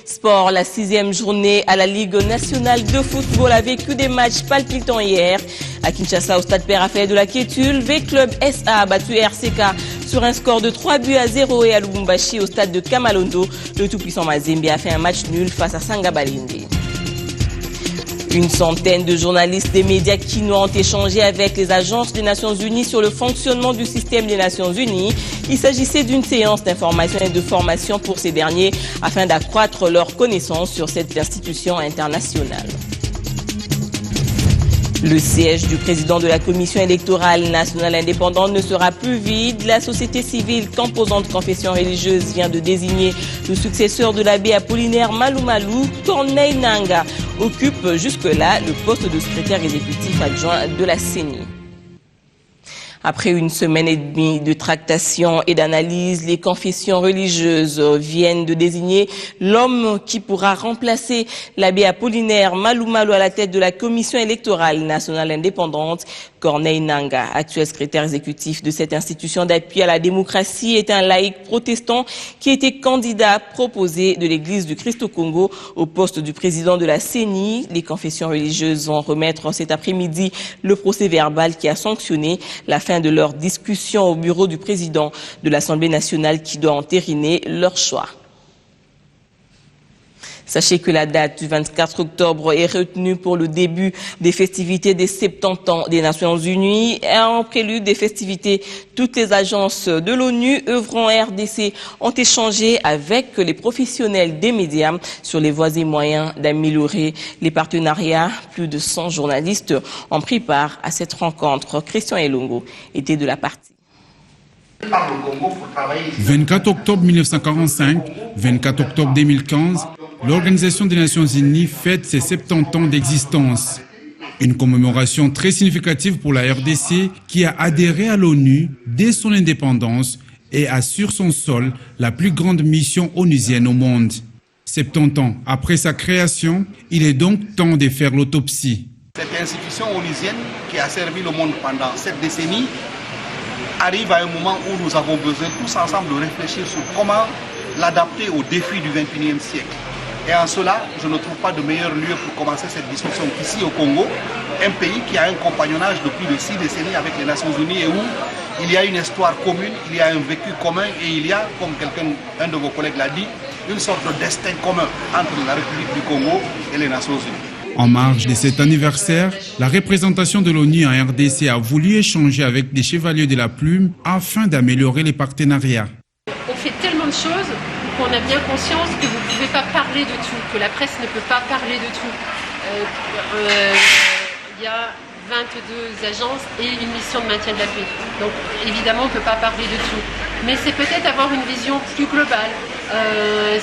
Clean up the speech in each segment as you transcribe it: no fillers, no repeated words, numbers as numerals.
Sport, la 6e journée à la Ligue nationale de football a vécu des matchs palpitants hier. À Kinshasa, au stade Père-Raphaël de la Kétule, V-Club SA a battu RCK sur un score de 3-0 et à Lubumbashi, au stade de Kamalondo, le tout-puissant Mazembe a fait un match nul face à Sangabalinde. Une centaine de journalistes des médias quinois ont échangé avec les agences des Nations Unies sur le fonctionnement du système des Nations Unies. Il s'agissait d'une séance d'information et de formation pour ces derniers afin d'accroître leurs connaissances sur cette institution internationale. Le siège du président de la Commission électorale nationale indépendante ne sera plus vide. La société civile composante confession religieuse vient de désigner le successeur de l'abbé Apollinaire Malou, Corneille Nanga, occupe jusque-là le poste de secrétaire exécutif adjoint de la CENI. Après une semaine et demie de tractation et d'analyse, les confessions religieuses viennent de désigner l'homme qui pourra remplacer l'abbé Apollinaire Malou à la tête de la Commission électorale nationale indépendante. Corneille Nanga, actuel secrétaire exécutif de cette institution d'appui à la démocratie, est un laïc protestant qui était candidat proposé de l'Église du Christ au Congo au poste du président de la CENI. Les confessions religieuses vont remettre cet après-midi le procès verbal qui a sanctionné la fin de leur discussion au bureau du président de l'Assemblée nationale qui doit entériner leur choix. Sachez que la date du 24 octobre est retenue pour le début des festivités des 70 ans des Nations Unies. En prélude des festivités, toutes les agences de l'ONU œuvrant RDC ont échangé avec les professionnels des médias sur les voies et moyens d'améliorer les partenariats. Plus de 100 journalistes ont pris part à cette rencontre. Christian Elongo était de la partie. 24 octobre 1945, 24 octobre 2015, l'Organisation des Nations Unies fête ses 70 ans d'existence. Une commémoration très significative pour la RDC qui a adhéré à l'ONU dès son indépendance et a sur son sol la plus grande mission onusienne au monde. 70 ans après sa création, il est donc temps de faire l'autopsie. Cette institution onusienne qui a servi le monde pendant 7 décennies arrive à un moment où nous avons besoin tous ensemble de réfléchir sur comment l'adapter aux défis du XXIe siècle. Et en cela, je ne trouve pas de meilleur lieu pour commencer cette discussion qu'ici au Congo, un pays qui a un compagnonnage de plus de 6 décennies avec les Nations Unies et où il y a une histoire commune, il y a un vécu commun et il y a, comme un de vos collègues l'a dit, une sorte de destin commun entre la République du Congo et les Nations Unies. En marge de cet anniversaire, la représentation de l'ONU en RDC a voulu échanger avec des chevaliers de la plume afin d'améliorer les partenariats. On fait tellement de choses qu'on a bien conscience que vous ne pouvez pas parler de tout, que la presse ne peut pas parler de tout. Il y a 22 agences et une mission de maintien de la paix. Donc évidemment, on ne peut pas parler de tout. Mais c'est peut-être avoir une vision plus globale,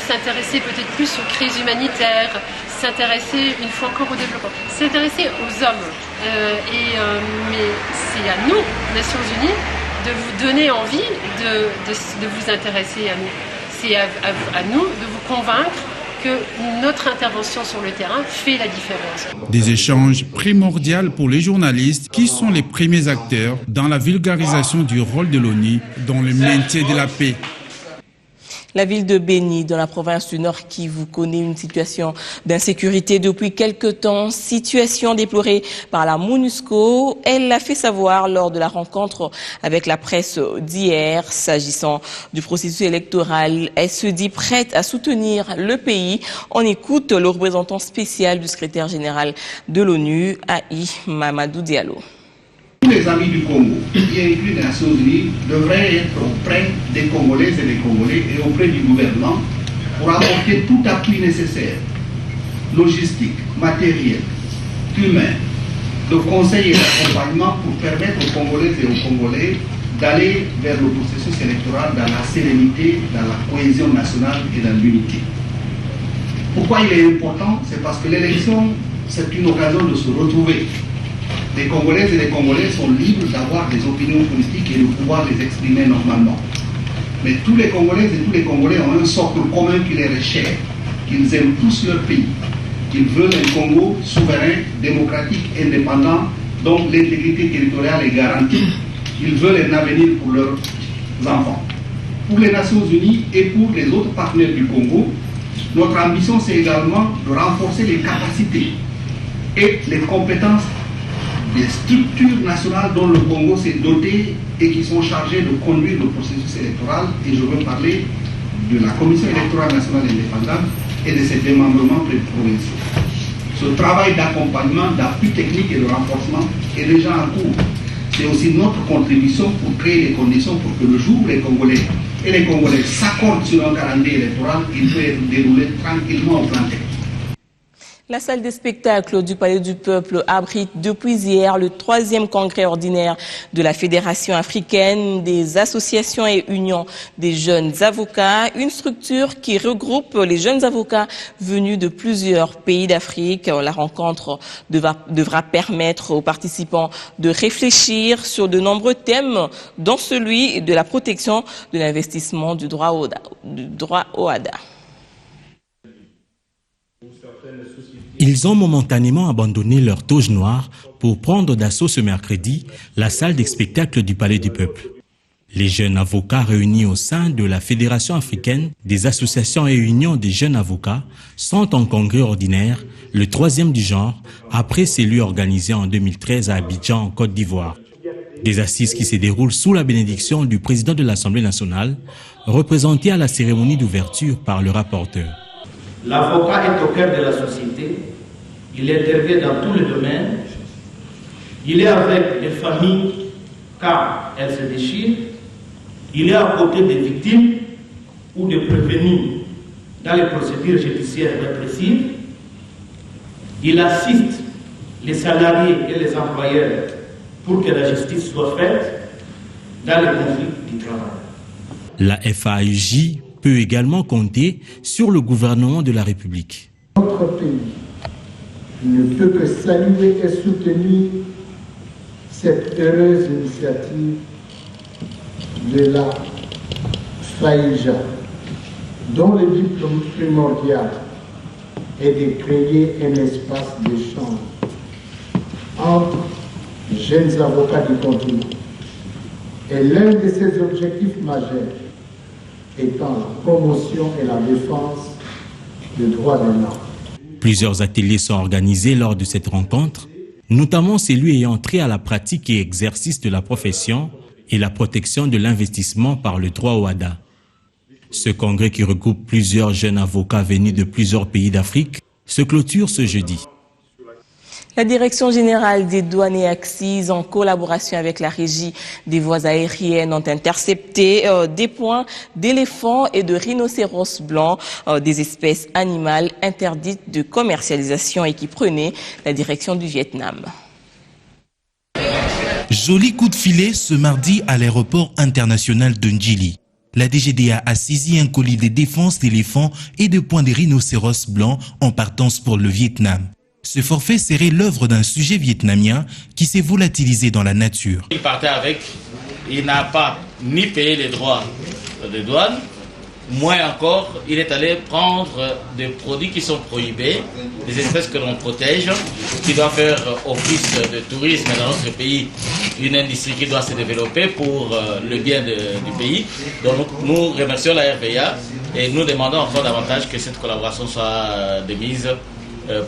s'intéresser peut-être plus aux crises humanitaires, s'intéresser une fois encore au développement, s'intéresser aux hommes. Mais c'est à nous, Nations Unies, de vous donner envie de vous intéresser à nous. C'est à nous de vous convaincre que notre intervention sur le terrain fait la différence. Des échanges primordiaux pour les journalistes qui sont les premiers acteurs dans la vulgarisation du rôle de l'ONU dans le maintien de la paix. La ville de Béni, dans la province du Nord Kivu, connaît une situation d'insécurité depuis quelque temps, situation déplorée par la MONUSCO. Elle l'a fait savoir lors de la rencontre avec la presse d'hier. S'agissant du processus électoral, elle se dit prête à soutenir le pays. On écoute le représentant spécial du secrétaire général de l'ONU, Aïe Mamadou Diallo. Tous les amis du Congo, y inclus les Nations Unies, devraient être auprès des Congolaises et des Congolais et auprès du gouvernement pour apporter tout appui nécessaire, logistique, matériel, humain, de conseil et d'accompagnement pour permettre aux Congolaises et aux Congolais d'aller vers le processus électoral dans la sérénité, dans la cohésion nationale et dans l'unité. Pourquoi il est important? C'est parce que l'élection, c'est une occasion de se retrouver. Les Congolaises et les Congolais sont libres d'avoir des opinions politiques et de pouvoir les exprimer normalement. Mais tous les Congolaises et tous les Congolais ont un socle commun qui leur est cher, qu'ils aiment tous leur pays, qu'ils veulent un Congo souverain, démocratique, indépendant, dont l'intégrité territoriale est garantie. Ils veulent un avenir pour leurs enfants. Pour les Nations Unies et pour les autres partenaires du Congo, Notre ambition, c'est également de renforcer les capacités et les compétences des structures nationales dont le Congo s'est doté et qui sont chargées de conduire le processus électoral. Et je veux parler de la Commission électorale nationale indépendante et de ses démembrements provinciaux. Ce travail d'accompagnement, d'appui technique et de renforcement est déjà en cours. C'est aussi notre contribution pour créer les conditions pour que le jour où les Congolais et les Congolais s'accordent sur un calendrier électoral, il peut être déroulé tranquillement au plan technique. La salle des spectacles du Palais du Peuple abrite depuis hier le 3e congrès ordinaire de la Fédération africaine des associations et unions des jeunes avocats, une structure qui regroupe les jeunes avocats venus de plusieurs pays d'Afrique. La rencontre devra permettre aux participants de réfléchir sur de nombreux thèmes, dont celui de la protection de l'investissement du droit au ADA. Ils ont momentanément abandonné leur toge noire pour prendre d'assaut ce mercredi la salle des spectacles du Palais du Peuple. Les jeunes avocats réunis au sein de la Fédération africaine des associations et unions des jeunes avocats sont en congrès ordinaire, le 3e du genre, après celui organisé en 2013 à Abidjan, en Côte d'Ivoire. Des assises qui se déroulent sous la bénédiction du président de l'Assemblée nationale, représenté à la cérémonie d'ouverture par le rapporteur. L'avocat est au cœur de la société, il intervient dans tous les domaines, il est avec les familles car elles se déchirent, il est à côté des victimes ou des prévenus dans les procédures judiciaires répressives, il assiste les salariés et les employeurs pour que la justice soit faite dans les conflits du travail. La FAUJ peut également compter sur le gouvernement de la République. Notre pays ne peut que saluer et soutenir cette heureuse initiative de la FAUJ, dont le but primordial est de créer un espace d'échange entre jeunes avocats du continent. Et l'un de ses objectifs majeurs étant la promotion et la défense des droits de l'homme. Plusieurs ateliers sont organisés lors de cette rencontre, notamment celui ayant trait à la pratique et exercice de la profession et la protection de l'investissement par le droit au ADA. Ce congrès qui regroupe plusieurs jeunes avocats venus de plusieurs pays d'Afrique se clôture ce jeudi. La Direction générale des douanes et accises, en collaboration avec la Régie des voies aériennes, ont intercepté des points d'éléphants et de rhinocéros blancs, des espèces animales interdites de commercialisation et qui prenaient la direction du Vietnam. Joli coup de filet ce mardi à l'aéroport international de Ndjili. La DGDA a saisi un colis de défense d'éléphants et de points de rhinocéros blancs en partance pour le Vietnam. Ce forfait serait l'œuvre d'un sujet vietnamien qui s'est volatilisé dans la nature. Il partait avec, il n'a pas ni payé les droits de douane, moins encore, il est allé prendre des produits qui sont prohibés, des espèces que l'on protège, qui doivent faire office de tourisme dans notre pays, une industrie qui doit se développer pour le bien du pays. Donc nous remercions la RVA et nous demandons encore davantage que cette collaboration soit de mise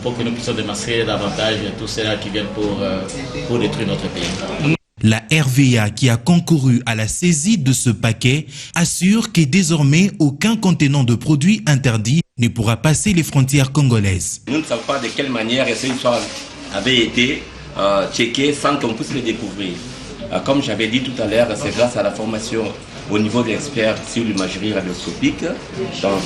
pour que nous puissions démasquer davantage tout cela qui viennent pour détruire notre pays. La RVA, qui a concouru à la saisie de ce paquet, assure que désormais aucun contenant de produits interdits ne pourra passer les frontières congolaises. Nous ne savons pas de quelle manière ces histoires avaient été checkées sans qu'on puisse les découvrir. Comme j'avais dit tout à l'heure, c'est grâce à la formation au niveau des experts sur l'imagerie radioscopique. Donc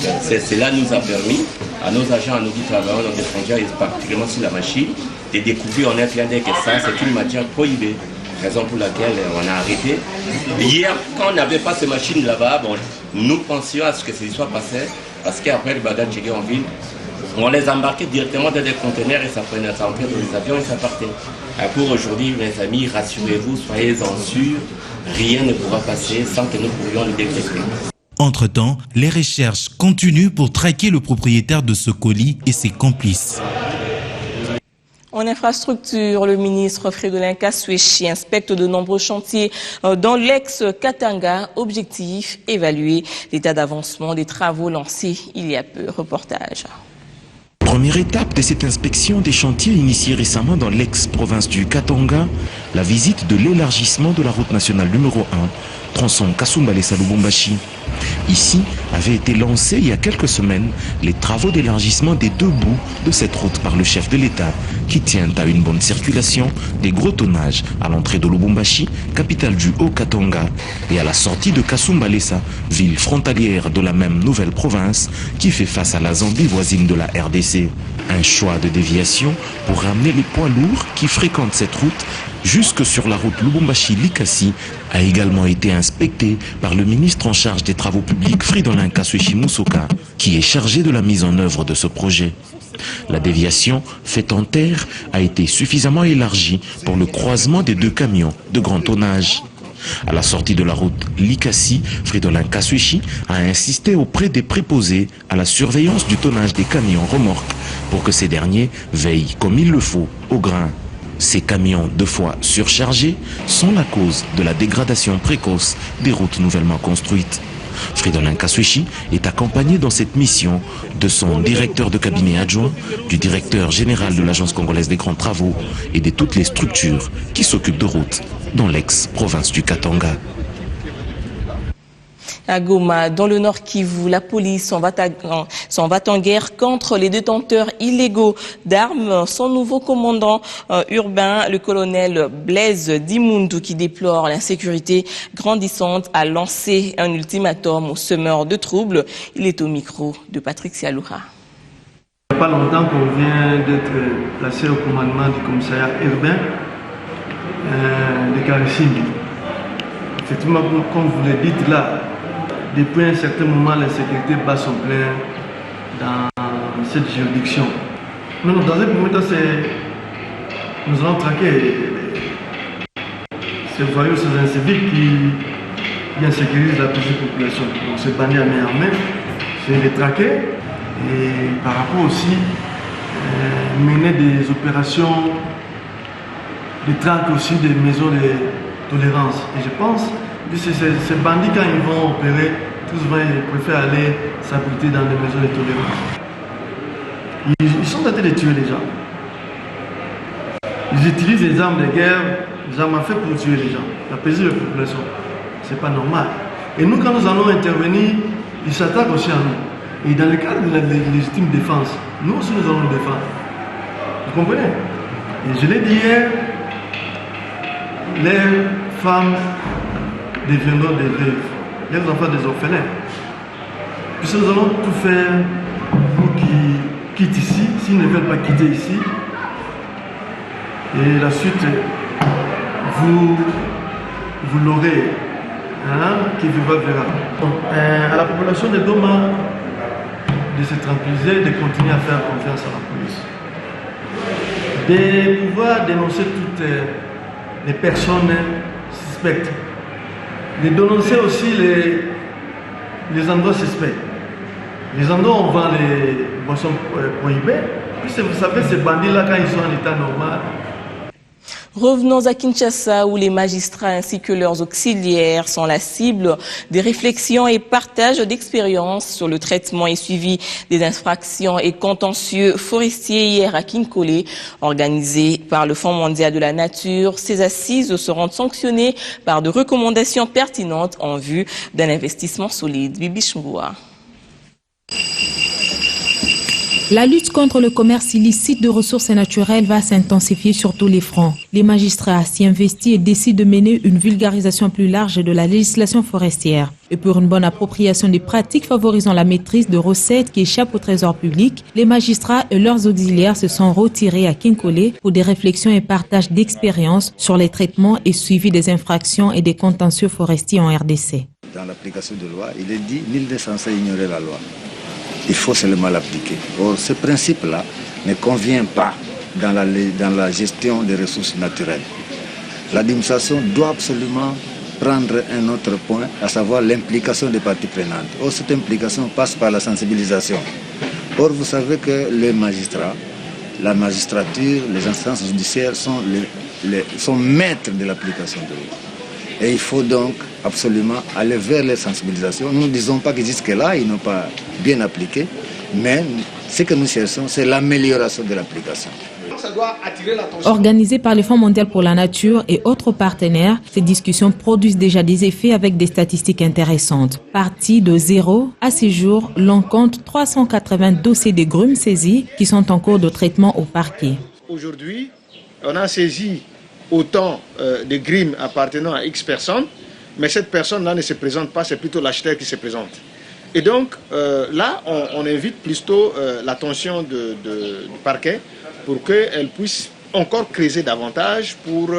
cela nous a permis, à nos agents, à nos travailleurs, à nos étrangers, et particulièrement sur la machine, de découvrir en un clin d'œil que ça, c'est une matière prohibée. Raison pour laquelle on a arrêté. Hier, quand on n'avait pas ces machines là-bas, bon, nous pensions à ce que ces histoires passaient, parce qu'après le bagage checké en ville, on les embarquait directement dans des conteneurs et ça entrait dans les avions et ça partait. Pour aujourd'hui, mes amis, rassurez-vous, soyez-en sûrs, rien ne pourra passer sans que nous pourrions le détecter. Entre-temps, les recherches continuent pour traquer le propriétaire de ce colis et ses complices. En infrastructure, le ministre Fridolin Kaswechi inspecte de nombreux chantiers dans l'ex-Katanga. Objectif, évaluer l'état d'avancement des travaux lancés il y a peu. Reportage. Première étape de cette inspection des chantiers initiés récemment dans l'ex-province du Katanga, la visite de l'élargissement de la route nationale numéro 1, tronçon Kasumbalesa-Lubumbashi. Ici avaient été lancés il y a quelques semaines les travaux d'élargissement des deux bouts de cette route par le chef de l'État, qui tient à une bonne circulation des gros tonnages à l'entrée de Lubumbashi, capitale du Haut-Katanga, et à la sortie de Kasumbalesa, ville frontalière de la même nouvelle province qui fait face à la Zambie voisine de la RDC. Un choix de déviation pour ramener les poids lourds qui fréquentent cette route jusque sur la route Lubumbashi-Likasi a également été inspecté par le ministre en charge des travaux publics Fridolin Kaswechi Musoka, qui est chargé de la mise en œuvre de ce projet. La déviation faite en terre a été suffisamment élargie pour le croisement des deux camions de grand tonnage. À la sortie de la route Likasi, Fridolin Kaswechi a insisté auprès des préposés à la surveillance du tonnage des camions remorques pour que ces derniers veillent comme il le faut au grain. Ces camions, deux fois surchargés, sont la cause de la dégradation précoce des routes nouvellement construites. Fridolin Kaswechi est accompagné dans cette mission de son directeur de cabinet adjoint, du directeur général de l'Agence congolaise des grands travaux et de toutes les structures qui s'occupent de routes dans l'ex-province du Katanga. À Goma, dans le Nord Kivu, la police s'en va en guerre contre les détenteurs illégaux d'armes. Son nouveau commandant urbain, le colonel Blaise Dimundu, qui déplore l'insécurité grandissante, a lancé un ultimatum aux semeurs de troubles. Il est au micro de Patrick Sialoura. Il n'y a pas longtemps qu'on vient d'être placé au commandement du commissariat urbain de Karissimbi. Effectivement, comme vous le dites là, depuis un certain moment, la sécurité bat son plein dans cette juridiction. Mais dans un premier temps, nous allons traquer ces voyous, ces inciviques qui insécurisent la petite population. Donc ces bandits à main armée, c'est les traquer et par rapport aussi mener des opérations de traque aussi des maisons de tolérance. Et je pense que ces bandits, quand ils vont opérer, tout souvent ils préfèrent aller s'abriter dans des maisons de tolérance. Ils sont en train de tuer les gens. Ils utilisent les armes de guerre, les armes à feu pour tuer les gens, apaiser la population. C'est pas normal. Et nous, quand nous allons intervenir, ils s'attaquent aussi à nous. Et dans le cadre de la légitime défense, nous aussi nous allons nous défendre. Vous comprenez? Et je l'ai dit hier, les femmes deviendront des veuves, les enfants des orphelins. Puisque nous allons tout faire pour qu'ils quittent ici, s'ils ne veulent pas quitter ici. Et la suite, vous l'aurez, hein, qui vivra verra. Donc, à la population de Goma de se tranquilliser, de continuer à faire confiance à la police. De pouvoir dénoncer toutes les personnes suspectes. De dénoncer aussi les endroits suspects. Les endroits où on vend les boissons prohibées. Puisque vous savez, ces bandits-là, quand ils sont en état normal. Revenons à Kinshasa, où les magistrats ainsi que leurs auxiliaires sont la cible des réflexions et partage d'expériences sur le traitement et suivi des infractions et contentieux forestiers hier à Kinkole, organisé par le Fonds mondial de la nature. Ces assises seront sanctionnées par de recommandations pertinentes en vue d'un investissement solide. Bibi Chmboua. La lutte contre le commerce illicite de ressources naturelles va s'intensifier sur tous les fronts. Les magistrats s'y investissent et décident de mener une vulgarisation plus large de la législation forestière. Et pour une bonne appropriation des pratiques favorisant la maîtrise de recettes qui échappent au trésor public, les magistrats et leurs auxiliaires se sont retirés à Kinkole pour des réflexions et partages d'expériences sur les traitements et suivi des infractions et des contentieux forestiers en RDC. Dans l'application de loi, il est dit nul n'est censé ignorer la loi. Il faut seulement l'appliquer. Or, ce principe-là ne convient pas dans la gestion des ressources naturelles. L'administration doit absolument prendre un autre point, à savoir l'implication des parties prenantes. Or, cette implication passe par la sensibilisation. Or, vous savez que les magistrats, la magistrature, les instances judiciaires sont maîtres de l'application de l'eau. Et il faut donc absolument aller vers les sensibilisations. Nous ne disons pas que jusque-là, ils n'ont pas bien appliqué, mais ce que nous cherchons, c'est l'amélioration de l'application. Organisées par le Fonds mondial pour la nature et autres partenaires, ces discussions produisent déjà des effets avec des statistiques intéressantes. Partis de 0 à ce jour, l'on compte 380 dossiers de grumes saisis qui sont en cours de traitement au parquet. Aujourd'hui, on a saisi autant de grumes appartenant à X personnes, mais cette personne-là ne se présente pas, c'est plutôt l'acheteur qui se présente. Et donc là, on invite plutôt l'attention du parquet pour qu'elle puisse encore creuser davantage pour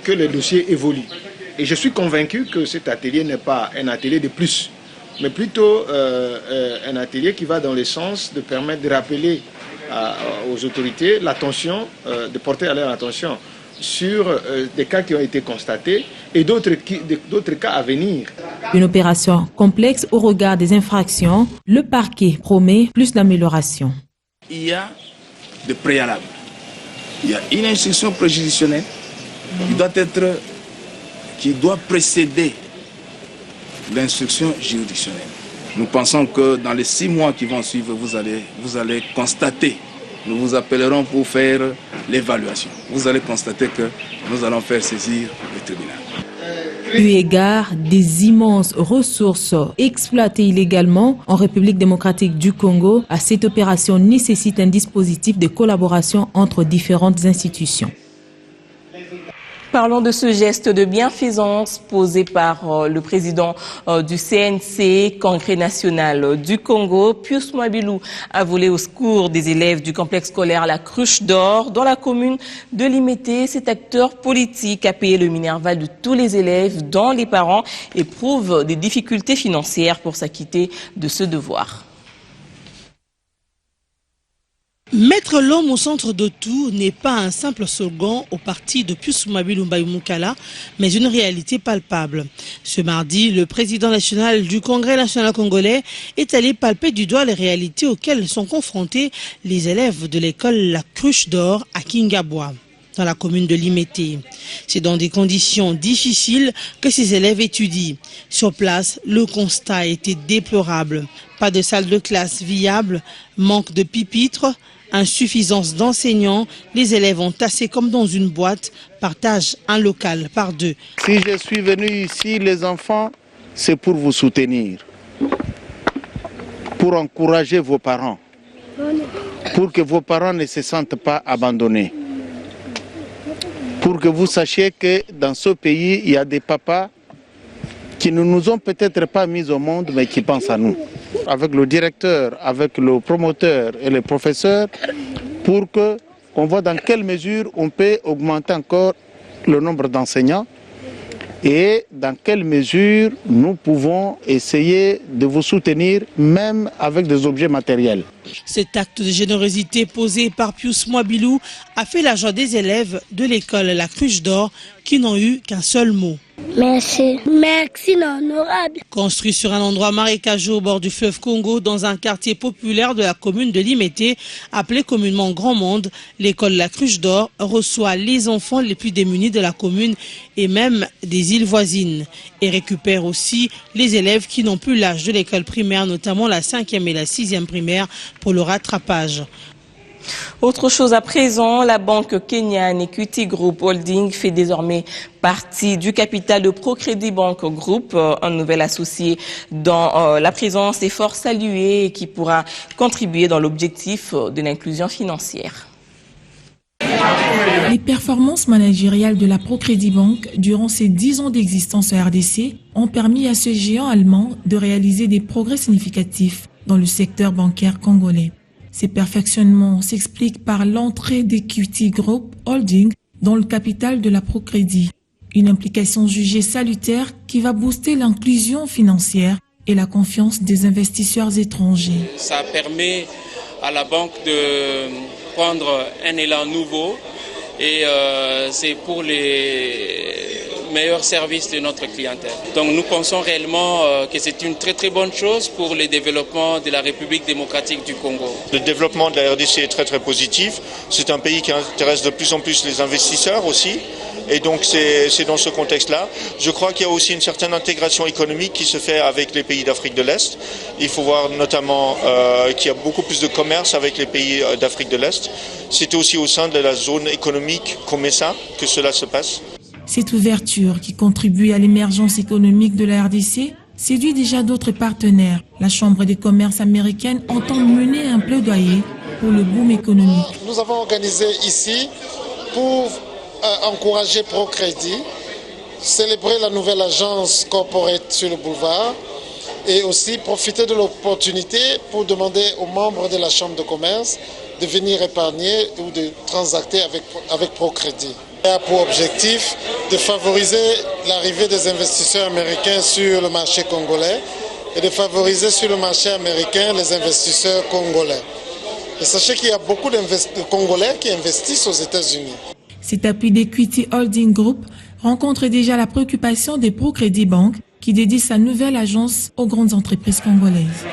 que le dossier évolue. Et je suis convaincu que cet atelier n'est pas un atelier de plus, mais plutôt un atelier qui va dans le sens de permettre de rappeler aux autorités l'attention, de porter à leur attention sur des cas qui ont été constatés et d'autres cas à venir. Une opération complexe au regard des infractions, le parquet promet plus d'amélioration. Il y a des préalables. Il y a une instruction préjudicielle qui doit précéder l'instruction juridictionnelle. Nous pensons que dans les 6 mois qui vont suivre, vous allez constater. Nous vous appellerons pour faire l'évaluation. Vous allez constater que nous allons faire saisir le tribunal. Eu égard des immenses ressources exploitées illégalement en République démocratique du Congo, cette opération nécessite un dispositif de collaboration entre différentes institutions. Parlons de ce geste de bienfaisance posé par le président du CNC, Congrès national du Congo. Pius Mwabilou a volé au secours des élèves du complexe scolaire La Cruche d'Or dans la commune de Limete. Cet acteur politique a payé le minerval de tous les élèves dont les parents éprouvent des difficultés financières pour s'acquitter de ce devoir. Mettre l'homme au centre de tout n'est pas un simple slogan au parti de Pius Mwabilou Mbayumukala, mais une réalité palpable. Ce mardi, le président national du Congrès national congolais est allé palper du doigt les réalités auxquelles sont confrontés les élèves de l'école La Cruche d'Or à Kingabwa, dans la commune de Limete. C'est dans des conditions difficiles que ces élèves étudient. Sur place, le constat était déplorable. Pas de salle de classe viable, manque de pupitres, insuffisance d'enseignants, les élèves ont tassé comme dans une boîte, partagent un local par 2. Si je suis venu ici, les enfants, c'est pour vous soutenir, pour encourager vos parents, pour que vos parents ne se sentent pas abandonnés, pour que vous sachiez que dans ce pays, il y a des papas qui ne nous ont peut-être pas mis au monde, mais qui pensent à nous. Avec le directeur, avec le promoteur et les professeurs, pour qu'on voit dans quelle mesure on peut augmenter encore le nombre d'enseignants et dans quelle mesure nous pouvons essayer de vous soutenir, même avec des objets matériels. Cet acte de générosité posé par Pius Mwabilou a fait la joie des élèves de l'école La Cruche d'Or qui n'ont eu qu'un seul mot. Merci. Merci, l'honorable. Construit sur un endroit marécageux au bord du fleuve Congo, dans un quartier populaire de la commune de Limete, appelé communément Grand Monde, l'école La Cruche d'Or reçoit les enfants les plus démunis de la commune et même des îles voisines. Et récupère aussi les élèves qui n'ont plus l'âge de l'école primaire, notamment la 5e et la 6e primaire, pour le rattrapage. Autre chose à présent, la banque kenyane Equity Group Holding fait désormais partie du capital de Procrédit Bank Group, un nouvel associé dans la présence est fort salué et qui pourra contribuer dans l'objectif de l'inclusion financière. Les performances managériales de la Procrédit Bank durant ses 10 ans d'existence en RDC ont permis à ce géant allemand de réaliser des progrès significatifs dans le secteur bancaire congolais. Ces perfectionnements s'expliquent par l'entrée d'Equity Group Holding dans le capital de la Procrédit, une implication jugée salutaire qui va booster l'inclusion financière et la confiance des investisseurs étrangers. Ça permet à la banque de prendre un élan nouveau et c'est pour les meilleur service de notre clientèle. Donc nous pensons réellement que c'est une très très bonne chose pour le développement de la République démocratique du Congo. Le développement de la RDC est très très positif. C'est un pays qui intéresse de plus en plus les investisseurs aussi. Et donc c'est dans ce contexte-là. Je crois qu'il y a aussi une certaine intégration économique qui se fait avec les pays d'Afrique de l'Est. Il faut voir notamment qu'il y a beaucoup plus de commerce avec les pays d'Afrique de l'Est. C'est aussi au sein de la zone économique COMESA que cela se passe. Cette ouverture qui contribue à l'émergence économique de la RDC séduit déjà d'autres partenaires. La Chambre des commerces américaine entend mener un plaidoyer pour le boom économique. Nous avons organisé ici pour encourager Procrédit, célébrer la nouvelle agence corporate sur le boulevard et aussi profiter de l'opportunité pour demander aux membres de la Chambre de commerce de venir épargner ou de transacter avec Procrédit. Il a pour objectif de favoriser l'arrivée des investisseurs américains sur le marché congolais et de favoriser sur le marché américain les investisseurs congolais. Et sachez qu'il y a beaucoup de Congolais qui investissent aux États-Unis. Cet appui d'Equity Holding Group rencontre déjà la préoccupation des Procrédit Bank qui dédie sa nouvelle agence aux grandes entreprises congolaises.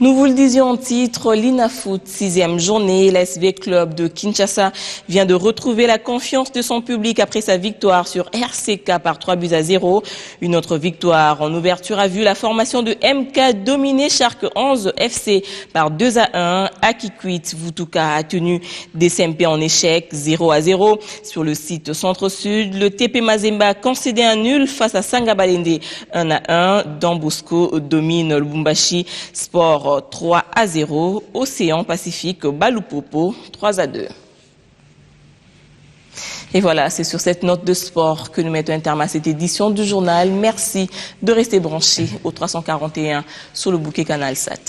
Nous vous le disions en titre, l'INAFOOT, 6e journée, l'SV Club de Kinshasa vient de retrouver la confiance de son public après sa victoire sur RCK par 3-0. Une autre victoire en ouverture a vu la formation de MK dominer Shark 11 FC par 2-1. Akikwit Vutuka a tenu DCMP en échec 0-0. Sur le site Centre-Sud, le TP Mazemba a concédé un nul face à Sangabalende 1-1. Dambosco domine Lubumbashi Sport 3-0, Océan Pacifique Balupopo 3-2. Et voilà, c'est sur cette note de sport que nous mettons un terme à cette édition du journal. Merci de rester branchés au 341 sur le bouquet Canal 7.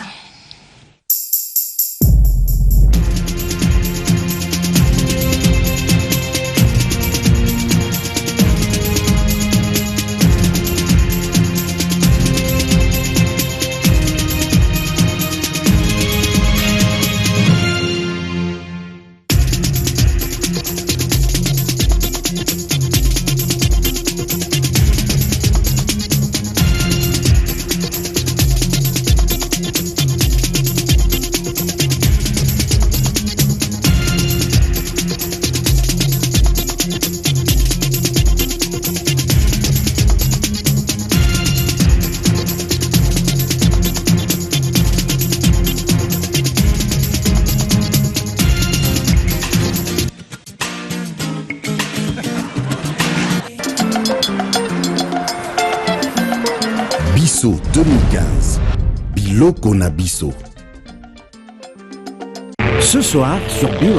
Bisso 2015. Biloko na Bisso. Ce soir sur B1.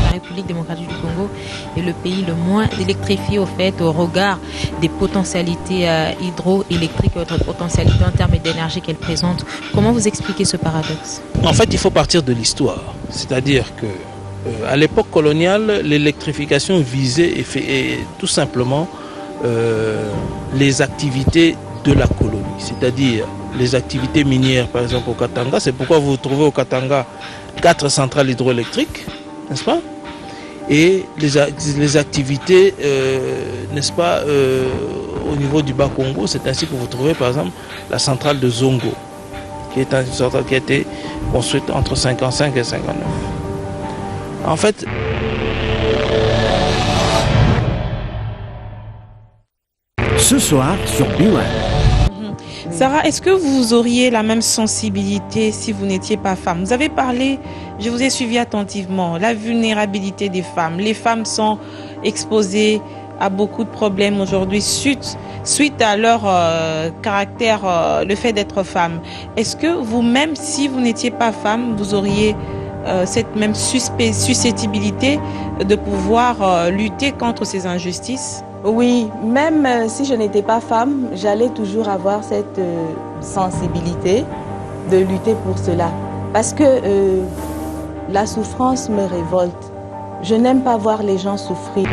La République démocratique du Congo est le pays le moins électrifié au fait au regard des potentialités hydroélectriques et autres potentialités en termes d'énergie qu'elle présente. Comment vous expliquez ce paradoxe? En fait, il faut partir de l'histoire. C'est-à-dire que à l'époque coloniale, l'électrification visait tout simplement les activités de la colonie, c'est-à-dire les activités minières, par exemple au Katanga. C'est pourquoi vous trouvez au Katanga 4 centrales hydroélectriques, n'est-ce pas? Et les activités, n'est-ce pas, au niveau du Bas-Congo, c'est ainsi que vous trouvez par exemple la centrale de Zongo, qui est une centrale qui a été construite entre 55 et 59. En fait, ce soir sur B1. Sarah, est-ce que vous auriez la même sensibilité si vous n'étiez pas femme? Vous avez parlé, je vous ai suivi attentivement, la vulnérabilité des femmes. Les femmes sont exposées à beaucoup de problèmes aujourd'hui suite à leur caractère, le fait d'être femme. Est-ce que vous-même, si vous n'étiez pas femme, vous auriez cette même susceptibilité de pouvoir lutter contre ces injustices? Oui, même si je n'étais pas femme, j'allais toujours avoir cette sensibilité de lutter pour cela. Parce que la souffrance me révolte. Je n'aime pas voir les gens souffrir.